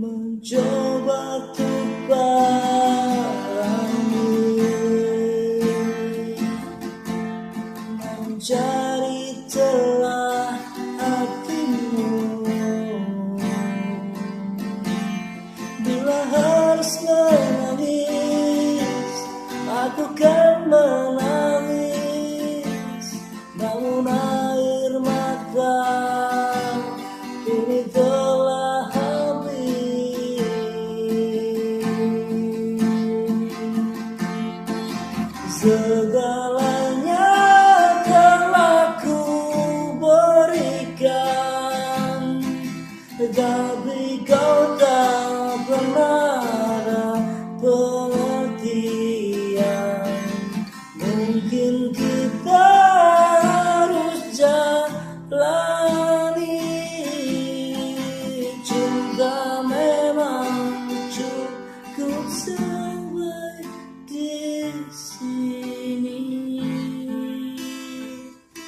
mencoba untuk pahami, mencari celah hatimu. Bila harus menangis, aku kan menangis, namun air mata kini telah habis. Segalanya telah ku berikan, tapi kau tak pernah ada pengertian.